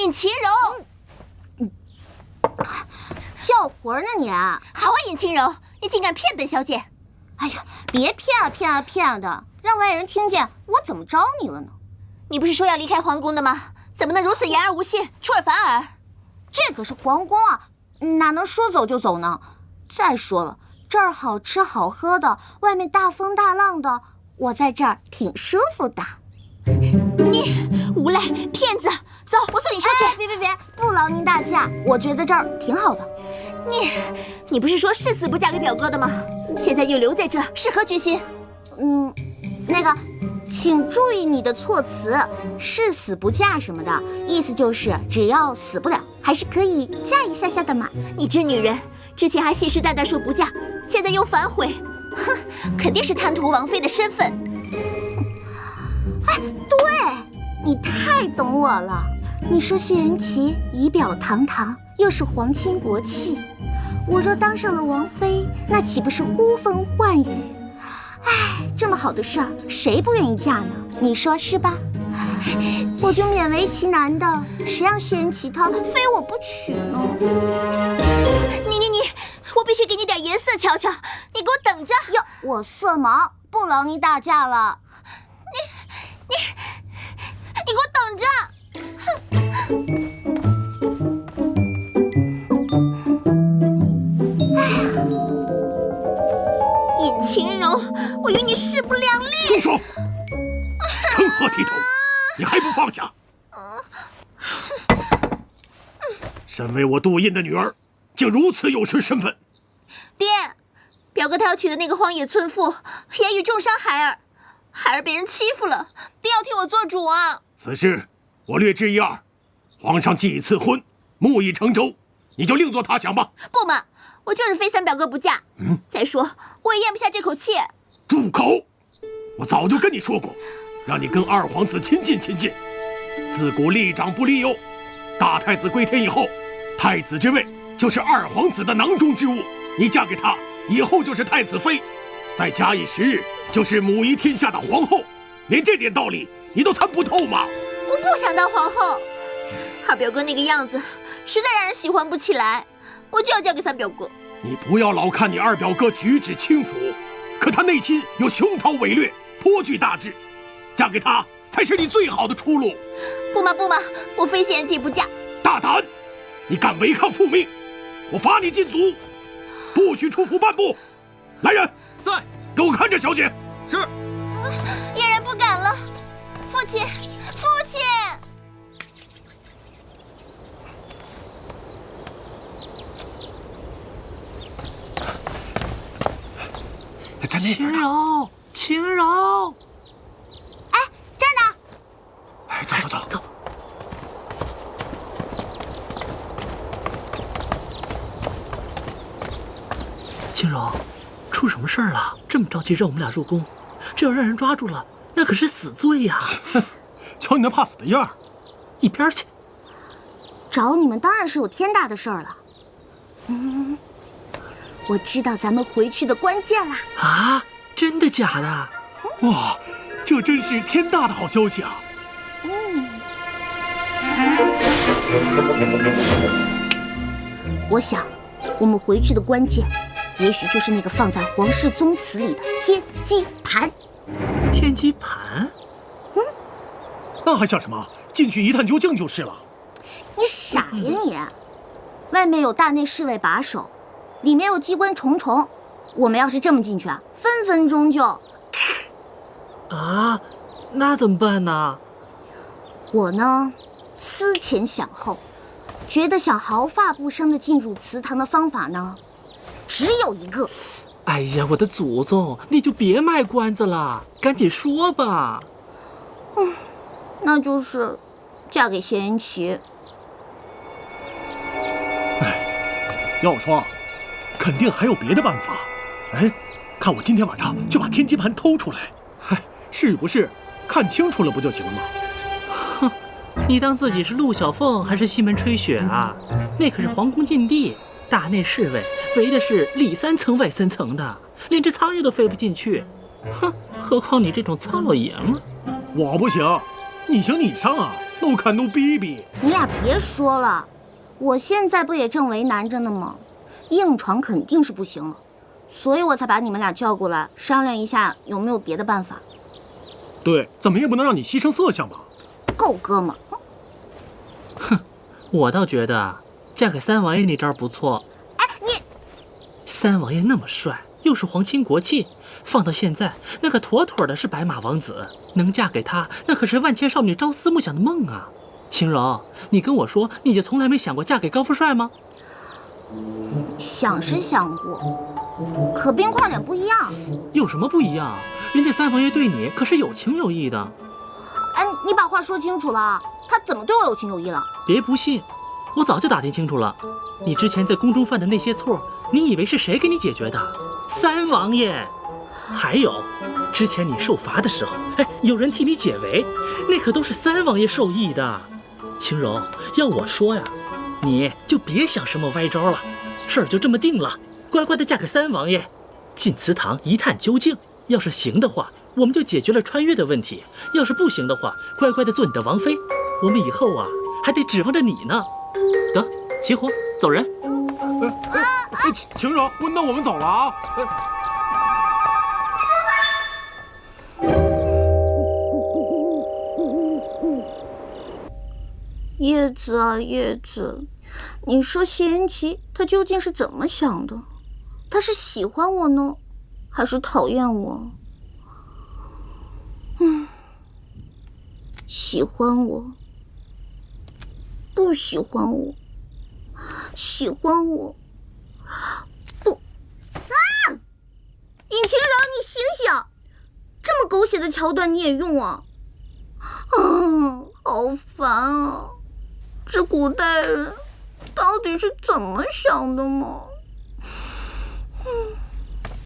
尹晴柔。叫魂呢你？好啊，尹晴柔，你竟敢骗本小姐！哎呀，别骗的，让外人听见，我怎么招你了呢？你不是说要离開皇宮的嗎？怎麼能如此言而無信，出爾反爾？這可是皇宮啊，哪能說走就走呢？再說了，這兒好吃好喝的，外面大風大浪的，我在這兒挺舒服的。你无賴騙子！走，我送你出去。別，不勞您大駕，我覺得這兒挺好的。你不是說誓死不嫁給表哥的嗎？現在又留在這，是何居心？那個，請注意你的措辭，誓死不嫁什麼的，意思就是只要死不了，還是可以嫁一下的嘛。你這女人，之前還信誓旦旦說不嫁，現在又反悔，哼，肯定是貪圖王妃的身份。哎，對，你太懂我了。你說謝仁琪儀表堂堂，又是皇親國戚，我若當上了王妃，那豈不是呼風喚雨？哎，這麼好的事兒，誰不願意嫁呢？你說是吧？我就勉為其難的，誰讓謝仁琪他非我不娶呢？你，我必須給你點顏色瞧瞧，你給我等着！喲，我色盲，不勞您大駕了。你給我等着！哼！尹晴柔，我與你勢不兩立。住手！成何體統？你還不放下？身為我杜印的女兒，竟如此有失身份。爹，表哥他要娶的那個荒野村婦，言語重傷孩兒，孩兒被人欺負了，爹要替我做主啊！此事我略知一二，皇上既已賜婚，木已成舟，你就另作他想吧。不嘛，我就是非三表哥不嫁。再說我也咽不下這口氣。住口！我早就跟你說過，讓你跟二皇子親近親近。自古立長不立幼，大太子歸天以後，太子之位就是二皇子的囊中之物。你嫁給他以後就是太子妃，再假以時日，就是母儀天下的皇後。連這點道理你都參不透嗎？我不想當皇後，二表哥那個樣子實在讓人喜歡不起來，我就要嫁給三表哥。你不要老看你二表哥舉止輕浮，可他內心有雄韜偉略，頗具大志，嫁給他才是你最好的出路。不嘛，我非謝仁琪不嫁。大膽！你敢違抗父命，我罰你禁足，不許出府半步。來人，在，給我看着小姐。是。嫣然不敢了，父親。晴柔，哎，这儿呢。哎，走。晴柔，出什麼事兒了？這麼着急讓我們倆入宮，這要讓人抓住了，那可是死罪呀！瞧你那怕死的樣兒，一邊去！找你們當然是有天大的事兒了。我知道咱們回去的關鍵啦！啊，真的假的？哇，這真是天大的好消息啊！我想，我們回去的關鍵，也許就是那個放在皇室宗祠裡的天機盤。天機盤？那還想什麼？進去一探究竟就是了。你傻呀你！外面有大內侍衛把守，裡面有機關重重。我們要是這麼進去啊，分分鐘就……啊，那怎麼辦呢？我呢，思前想後，覺得想毫髮不傷地進入祠堂的方法呢，只有一個。哎呀，我的祖宗，你就別賣關子了，趕緊說吧。那就是嫁給謝仁琪。要我說，肯定還有別的辦法。哎，看我今天晚上就把天機盤偷出來。嗨，是不是？看清楚了不就行了嗎？哼，你當自己是陸小鳳還是西門吹雪啊？那可是皇宮禁地，大內侍衛圍的是裡3層外3層的，連只蒼蠅都飛不進去。哼，何況你這種糙老爺們。我不行，你行你上啊！ ，no 看 no 逼逼。你俩别说了，我现在不也正为难着呢吗？硬闯肯定是不行了，所以我才把你们俩叫过来商量一下有没有别的办法。对，怎么也不能让你牺牲色相吧？够哥们儿。哼，我倒觉得嫁给三王爷那招不错。哎，你三王爷那么帅，又是皇亲国戚，放到现在，那个妥妥的是白马王子。能嫁给他，那可是万千少女朝思暮想的梦啊！晴柔，你跟我说，你就从来没想过嫁给高富帅吗？想是想过，可冰块脸不一样。有什么不一样？人家三王爷对你可是有情有义的。哎，你把话说清楚了，他怎么对我有情有义了？别不信，我早就打听清楚了。你之前在宫中犯的那些错，你以为是谁给你解決的？三王爺。還有，之前你受罰的時候，有人替你解圍，那可都是三王爺授意的。晴柔，要我說呀，你就別想什麼歪招了，事兒就這麼定了，乖乖的嫁給三王爺，進祠堂一探究竟。要是行的話，我們就解決了穿越的問題；要是不行的話，乖乖的做你的王妃。我們以後啊，還得指望着你呢。得，起火，走人。晴柔，那我們走了啊。葉子啊葉子，你說謝言齊他究竟是怎麼想的？他是喜歡我呢，還是討厭我？喜歡我，不喜歡我，喜歡我，不啊！尹晴柔，你醒醒！這麼狗血的橋段你也用啊？好煩啊！這古代人到底是怎麼想的嘛？